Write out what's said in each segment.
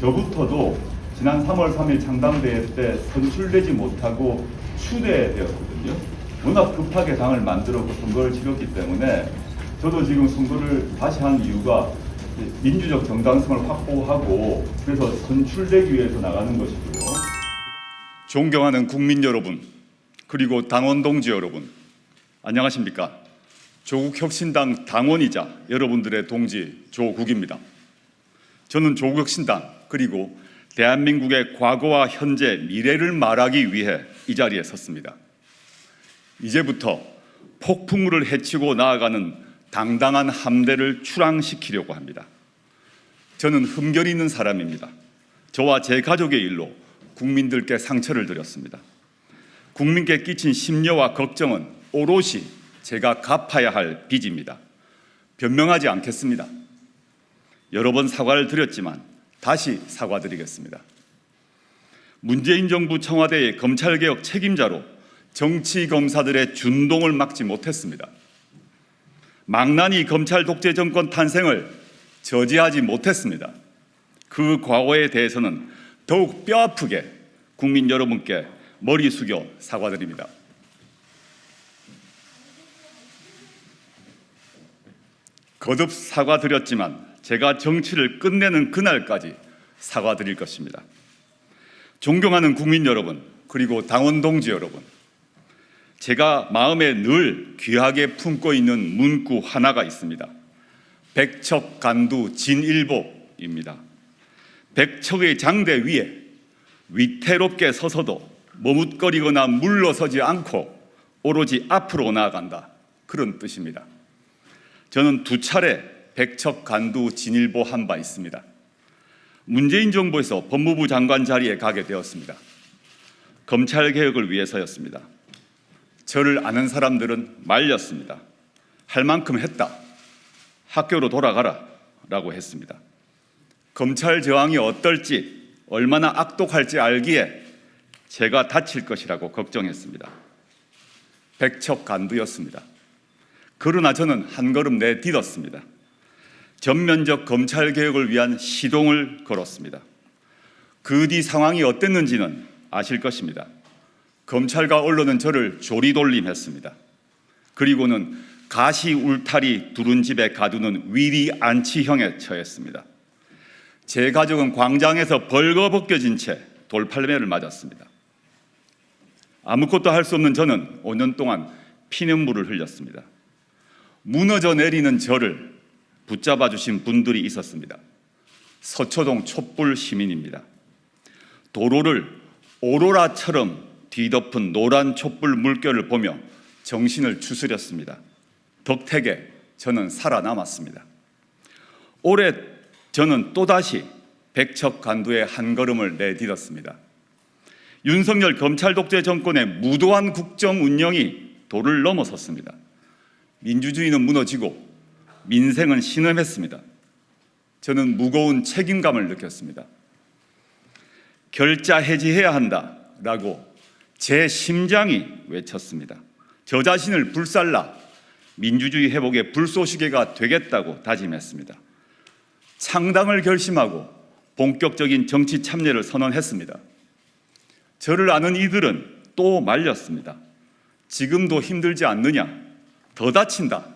저부터도 지난 3월 3일 창당대회 때 선출되지 못하고 추대되었거든요. 워낙 급하게 당을 만들었고 선거를 치렀기 때문에 저도 지금 선거를 다시 한 이유가 민주적 정당성을 확보하고 그래서 선출되기 위해서 나가는 것이고요. 존경하는 국민 여러분, 그리고 당원 동지 여러분, 안녕하십니까? 조국혁신당 당원이자 여러분들의 동지 조국입니다. 저는 조국혁신당 그리고 대한민국의 과거와 현재, 미래를 말하기 위해 이 자리에 섰습니다. 이제부터 폭풍우를 헤치고 나아가는 당당한 함대를 출항시키려고 합니다. 저는 흠결이 있는 사람입니다. 저와 제 가족의 일로 국민들께 상처를 드렸습니다. 국민께 끼친 심려와 걱정은 오롯이 제가 갚아야 할 빚입니다. 변명하지 않겠습니다. 여러 번 사과를 드렸지만 다시 사과드리겠습니다. 문재인 정부 청와대의 검찰개혁 책임자로 정치검사들의 준동을 막지 못했습니다. 망나니 검찰 독재 정권 탄생을 저지하지 못했습니다. 그 과거에 대해서는 더욱 뼈아프게 국민 여러분께 머리 숙여 사과드립니다. 거듭 사과드렸지만 제가 정치를 끝내는 그날까지 사과드릴 것입니다. 존경하는 국민 여러분, 그리고 당원 동지 여러분, 제가 마음에 늘 귀하게 품고 있는 문구 하나가 있습니다. 백척간두 진일보입니다. 백척의 장대 위에 위태롭게 서서도 머뭇거리거나 물러서지 않고 오로지 앞으로 나아간다, 그런 뜻입니다. 저는 2차례 백척간두 진일보 한 바 있습니다. 문재인 정부에서 법무부 장관 자리에 가게 되었습니다. 검찰개혁을 위해서였습니다. 저를 아는 사람들은 말렸습니다. 할 만큼 했다. 학교로 돌아가라 라고 했습니다. 검찰 저항이 어떨지, 얼마나 악독할지 알기에 제가 다칠 것이라고 걱정했습니다. 백척간두였습니다. 그러나 저는 한 걸음 내딛었습니다. 전면적 검찰개혁을 위한 시동을 걸었습니다. 그 뒤 상황이 어땠는지는 아실 것입니다. 검찰과 언론은 저를 조리돌림했습니다. 그리고는 가시 울타리 두른 집에 가두는 위리 안치형에 처했습니다. 제 가족은 광장에서 벌거벗겨진 채 돌팔매를 맞았습니다. 아무것도 할 수 없는 저는 5년 동안 피눈물을 흘렸습니다. 무너져 내리는 저를 붙잡아 주신 분들이 있었습니다. 서초동 촛불 시민입니다. 도로를 오로라처럼 뒤덮은 노란 촛불 물결을 보며 정신을 추스렸습니다. 덕택에 저는 살아남았습니다. 올해 저는 또다시 백척간두의 한 걸음을 내딛었습니다. 윤석열 검찰 독재 정권의 무도한 국정 운영이 도를 넘어섰습니다. 민주주의는 무너지고 민생은 신음했습니다. 저는 무거운 책임감을 느꼈습니다. 결자 해지해야 한다라고 제 심장이 외쳤습니다. 저 자신을 불살라 민주주의 회복의 불쏘시개가 되겠다고 다짐했습니다. 창당을 결심하고 본격적인 정치 참여를 선언했습니다. 저를 아는 이들은 또 말렸습니다. 지금도 힘들지 않느냐? 더 다친다.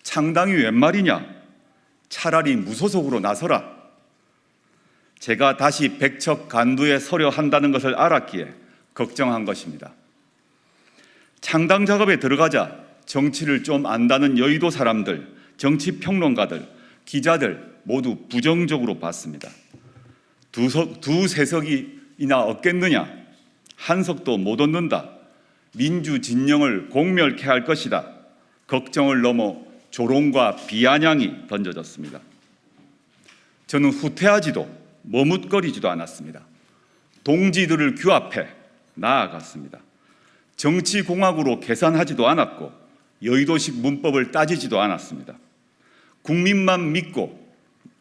창당이 웬 말이냐? 차라리 무소속으로 나서라. 제가 다시 백척간두에 서려 한다는 것을 알았기에 걱정한 것입니다. 창당 작업에 들어가자 정치를 좀 안다는 여의도 사람들, 정치평론가들, 기자들 모두 부정적으로 봤습니다. 두세 석이나 얻겠느냐? 한 석도 못 얻는다. 민주 진영을 공멸케 할 것이다. 걱정을 넘어 조롱과 비아냥이 던져졌습니다. 저는 후퇴하지도 머뭇거리지도 않았습니다. 동지들을 규합해 나아갔습니다. 정치공학으로 계산하지도 않았고 여의도식 문법을 따지지도 않았습니다. 국민만 믿고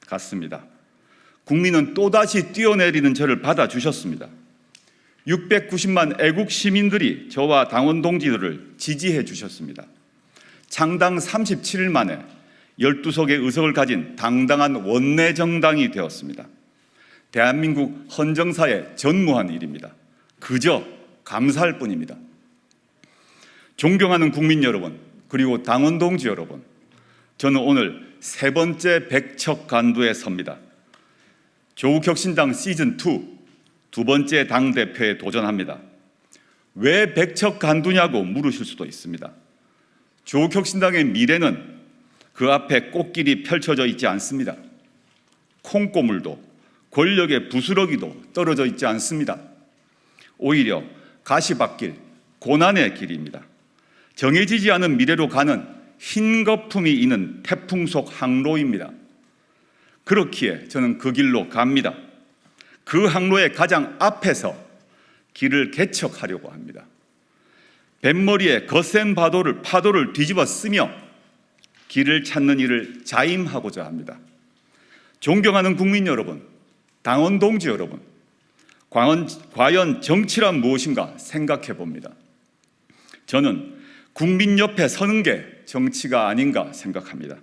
갔습니다. 국민은 또다시 뛰어내리는 저를 받아주셨습니다. 690만 애국 시민들이 저와 당원 동지들을 지지해 주셨습니다. 창당 37일 만에 12석의 의석을 가진 당당한 원내 정당이 되었습니다. 대한민국 헌정사에 전무한 일입니다. 그저 감사할 뿐입니다. 존경하는 국민 여러분, 그리고 당원 동지 여러분, 저는 오늘 세 번째 백척간두에 섭니다. 조국혁신당 시즌2 두 번째 당대표에 도전합니다. 왜 백척간두냐고 물으실 수도 있습니다. 조국혁신당의 미래는 그 앞에 꽃길이 펼쳐져 있지 않습니다. 콩고물도 권력의 부스러기도 떨어져 있지 않습니다. 오히려 가시밭길, 고난의 길입니다. 정해지지 않은 미래로 가는 흰 거품이 있는 태풍 속 항로입니다. 그렇기에 저는 그 길로 갑니다. 그 항로의 가장 앞에서 길을 개척하려고 합니다. 뱃머리에 거센 파도를 뒤집어 쓰며 길을 찾는 일을 자임하고자 합니다. 존경하는 국민 여러분, 당원 동지 여러분, 과연 정치란 무엇인가 생각해 봅니다. 저는 국민 옆에 서는 게 정치가 아닌가 생각합니다.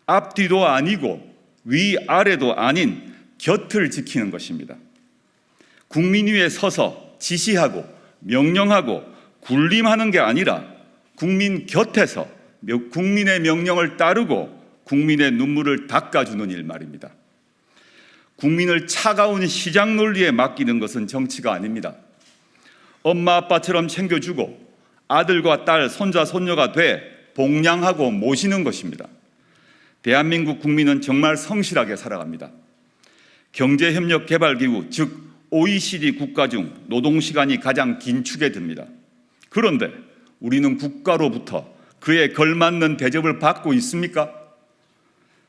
앞뒤도 아니고 위아래도 아닌 곁을 지키는 것입니다. 국민 위에 서서 지시하고 명령하고 군림하는 게 아니라 국민 곁에서 국민의 명령을 따르고 국민의 눈물을 닦아주는 일 말입니다. 국민을 차가운 시장 논리에 맡기는 것은 정치가 아닙니다. 엄마 아빠처럼 챙겨주고 아들과 딸, 손자, 손녀가 돼 복양하고 모시는 것입니다. 대한민국 국민은 정말 성실하게 살아갑니다. 경제협력개발기구, 즉 OECD 국가 중 노동시간이 가장 긴 축에 듭니다. 그런데 우리는 국가로부터 그에 걸맞는 대접을 받고 있습니까?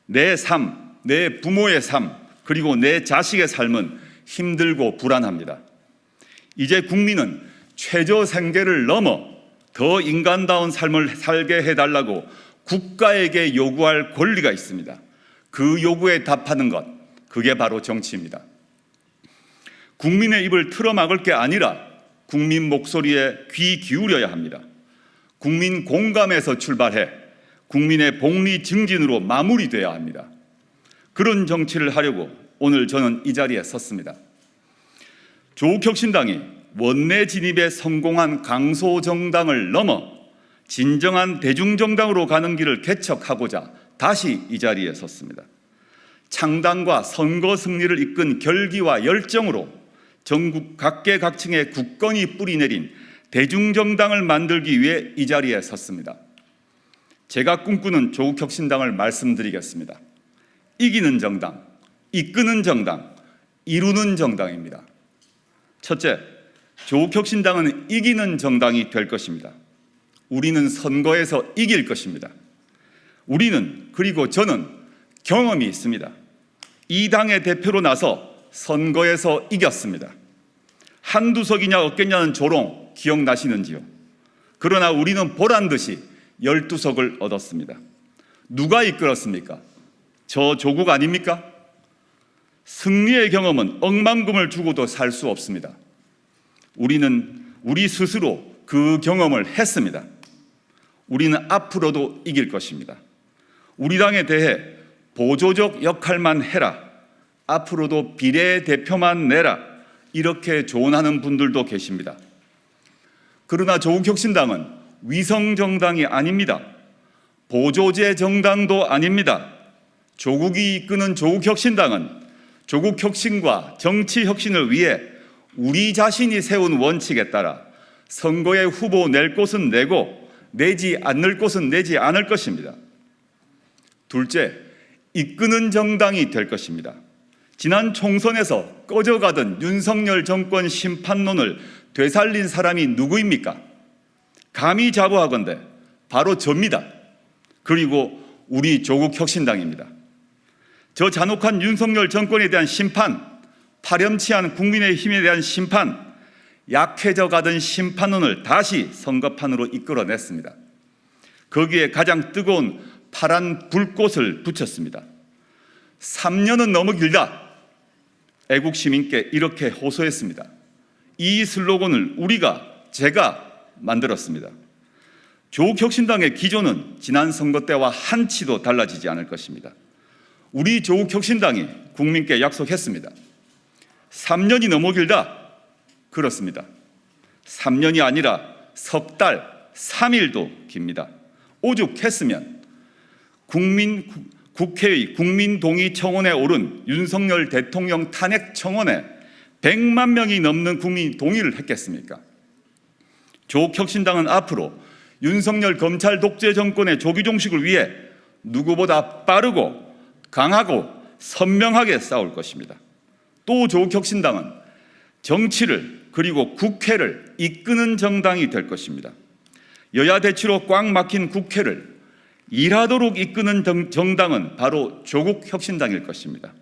내 삶, 내 부모의 삶, 그리고 내 자식의 삶은 힘들고 불안합니다. 이제 국민은 최저생계를 넘어 더 인간다운 삶을 살게 해달라고 국가에게 요구할 권리가 있습니다. 그 요구에 답하는 것, 그게 바로 정치입니다. 국민의 입을 틀어막을 게 아니라 국민 목소리에 귀 기울여야 합니다. 국민 공감에서 출발해 국민의 복리 증진으로 마무리돼야 합니다. 그런 정치를 하려고 오늘 저는 이 자리에 섰습니다. 조국혁신당이 원내 진입에 성공한 강소정당을 넘어 진정한 대중정당으로 가는 길을 개척하고자 다시 이 자리에 섰습니다. 창당과 선거 승리를 이끈 결기와 열정으로 전국 각계각층의 굳건히 뿌리내린 대중정당을 만들기 위해 이 자리에 섰습니다. 제가 꿈꾸는 조국혁신당을 말씀드리겠습니다. 이기는 정당, 이끄는 정당, 이루는 정당입니다. 첫째, 조국혁신당은 이기는 정당이 될 것입니다. 우리는 선거에서 이길 것입니다. 우리는, 그리고 저는 경험이 있습니다. 이 당의 대표로 나서 선거에서 이겼습니다. 한두 석이냐 없겠냐는 조롱 기억나시는지요? 그러나 우리는 보란듯이 12석을 얻었습니다. 누가 이끌었습니까? 저 조국 아닙니까? 승리의 경험은 억만금을 주고도 살 수 없습니다. 우리는 우리 스스로 그 경험을 했습니다. 우리는 앞으로도 이길 것입니다. 우리 당에 대해 보조적 역할만 해라, 앞으로도 비례대표만 내라, 이렇게 조언하는 분들도 계십니다. 그러나 조국혁신당은 위성정당이 아닙니다. 보조제 정당도 아닙니다. 조국이 이끄는 조국혁신당은 조국혁신과 정치혁신을 위해 우리 자신이 세운 원칙에 따라 선거에 후보 낼 곳은 내고 내지 않을 곳은 내지 않을 것입니다. 둘째, 이끄는 정당이 될 것입니다. 지난 총선에서 꺼져가던 윤석열 정권 심판론을 되살린 사람이 누구입니까? 감히 자부하건대 바로 접니다. 그리고 우리 조국혁신당입니다. 저 잔혹한 윤석열 정권에 대한 심판, 파렴치한 국민의힘에 대한 심판, 약해져 가던 심판론을 다시 선거판으로 이끌어냈습니다. 거기에 가장 뜨거운 파란 불꽃을 붙였습니다. 3년은 너무 길다. 애국 시민께 이렇게 호소했습니다. 이 슬로건을 제가 만들었습니다. 조국혁신당의 기조는 지난 선거 때와 한치도 달라지지 않을 것입니다. 우리 조국혁신당이 국민께 약속했습니다. 3년이 너무 길다. 그렇습니다. 3년이 아니라 석 달, 3일도 깁니다. 오죽했으면 국회의 국민동의 청원에 오른 윤석열 대통령 탄핵 청원에 100만 명이 넘는 국민이 동의를 했겠습니까? 조국혁신당은 앞으로 윤석열 검찰 독재 정권의 조기 종식을 위해 누구보다 빠르고 강하고 선명하게 싸울 것입니다. 또 조국혁신당은 정치를 그리고 국회를 이끄는 정당이 될 것입니다. 여야 대치로 꽉 막힌 국회를 일하도록 이끄는 정당은 바로 조국혁신당일 것입니다.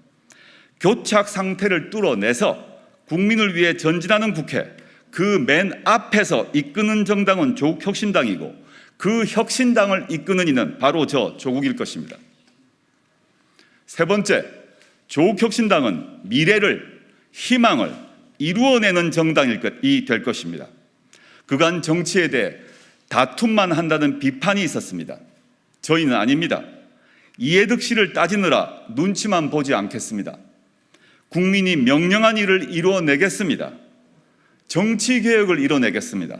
교착 상태를 뚫어내서 국민을 위해 전진하는 국회, 그 맨 앞에서 이끄는 정당은 조국혁신당이고 그 혁신당을 이끄는 이는 바로 저 조국일 것입니다. 세 번째, 조국혁신당은 미래를, 희망을 이루어내는 정당이 될 것입니다. 그간 정치에 대해 다툼만 한다는 비판이 있었습니다. 저희는 아닙니다. 이해득실을 따지느라 눈치만 보지 않겠습니다. 국민이 명령한 일을 이루어내겠습니다. 정치개혁을 이뤄내겠습니다.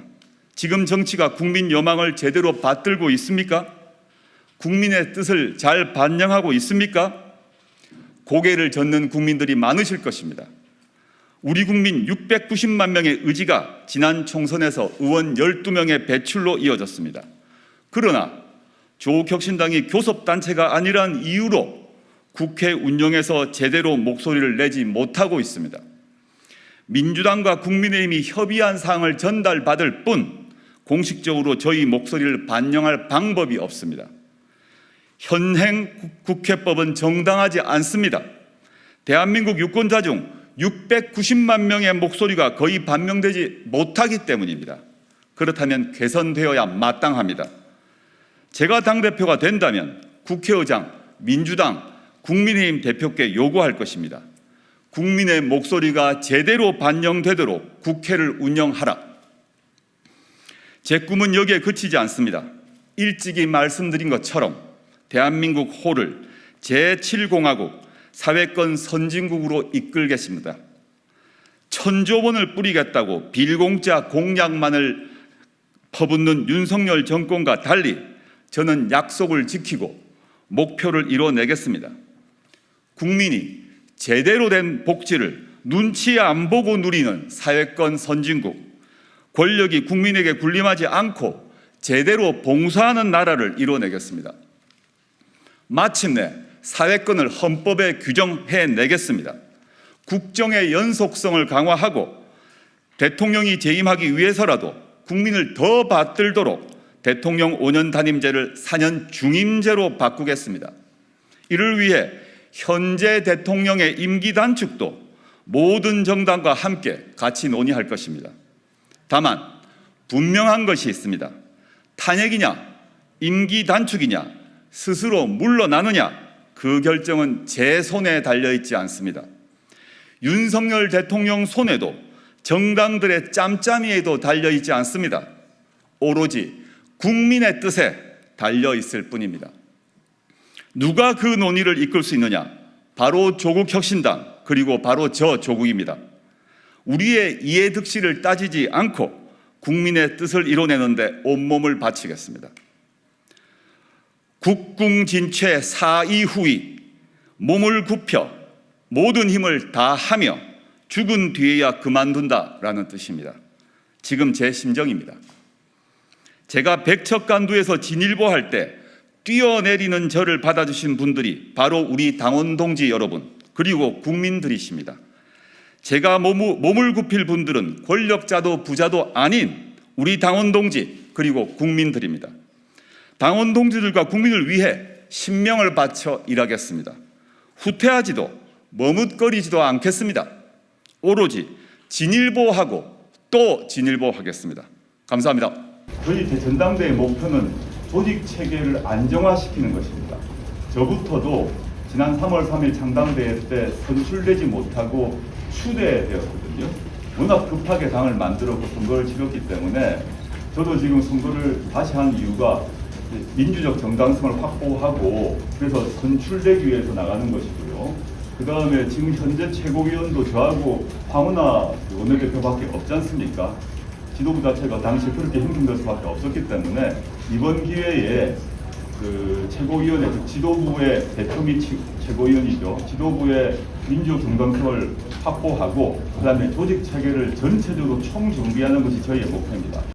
지금 정치가 국민 여망을 제대로 받들고 있습니까? 국민의 뜻을 잘 반영하고 있습니까? 고개를 젓는 국민들이 많으실 것입니다. 우리 국민 690만 명의 의지가 지난 총선에서 의원 12명의 배출로 이어졌습니다. 그러나 조국혁신당이 교섭단체가 아니란 이유로 국회 운영에서 제대로 목소리를 내지 못하고 있습니다. 민주당과 국민의힘이 협의한 사항을 전달받을 뿐 공식적으로 저희 목소리를 반영할 방법이 없습니다. 현행 국회법은 정당하지 않습니다. 대한민국 유권자 중 690만 명의 목소리가 거의 반영되지 못하기 때문입니다. 그렇다면 개선되어야 마땅합니다. 제가 당대표가 된다면 국회의장, 민주당, 국민의힘 대표께 요구할 것입니다. 국민의 목소리가 제대로 반영되도록 국회를 운영하라. 제 꿈은 여기에 그치지 않습니다. 일찍이 말씀드린 것처럼 대한민국 호를 제7공화국 사회권 선진국으로 이끌겠습니다. 천조 원을 뿌리겠다고 빌공짜 공약만을 퍼붓는 윤석열 정권과 달리 저는 약속을 지키고 목표를 이뤄내겠습니다. 국민이 제대로 된 복지를 눈치 안 보고 누리는 사회권 선진국, 권력이 국민에게 군림하지 않고 제대로 봉사하는 나라를 이뤄내겠습니다. 마침내 사회권을 헌법에 규정해내겠습니다. 국정의 연속성을 강화하고 대통령이 재임하기 위해서라도 국민을 더 받들도록 대통령 5년 단임제를 4년 중임제로 바꾸겠습니다. 이를 위해 현재 대통령의 임기 단축도 모든 정당과 함께 같이 논의할 것입니다. 다만 분명한 것이 있습니다. 탄핵이냐, 임기 단축이냐, 스스로 물러나느냐, 그 결정은 제 손에 달려있지 않습니다. 윤석열 대통령 손에도 정당들의 짬짬이에도 달려있지 않습니다. 오로지 국민의 뜻에 달려있을 뿐입니다. 누가 그 논의를 이끌 수 있느냐? 바로 조국혁신당, 그리고 바로 저 조국입니다. 우리의 이해득실을 따지지 않고 국민의 뜻을 이뤄내는데 온몸을 바치겠습니다. 국궁진최 사이후이, 몸을 굽혀 모든 힘을 다하며 죽은 뒤에야 그만둔다라는 뜻입니다. 지금 제 심정입니다. 제가 백척간두에서 진일보할 때 뛰어내리는 저를 받아주신 분들이 바로 우리 당원 동지 여러분, 그리고 국민들이십니다. 제가 몸을 굽힐 분들은 권력자도 부자도 아닌 우리 당원 동지, 그리고 국민들입니다. 당원 동지들과 국민을 위해 신명을 바쳐 일하겠습니다. 후퇴하지도 머뭇거리지도 않겠습니다. 오로지 진일보하고 또 진일보하겠습니다. 감사합니다. 저희 전당대회 목표는 조직 체계를 안정화시키는 것입니다. 저부터도 지난 3월 3일 창당대회 때 선출되지 못하고 추대되었거든요. 워낙 급하게 당을 만들었고 선거를 치렀기 때문에 저도 지금 선거를 다시 한 이유가 민주적 정당성을 확보하고 그래서 선출되기 위해서 나가는 것이고요. 그 다음에 지금 현재 최고위원도 저하고 황운하 원내대표밖에 없지 않습니까? 지도부 자체가 당시 그렇게 형성될 수밖에 없었기 때문에 이번 기회에 그 최고위원회, 지도부의 대표 및 최고위원이죠. 지도부의 민주 정당성을 확보하고 그다음에 조직 체계를 전체적으로 총정비하는 것이 저희의 목표입니다.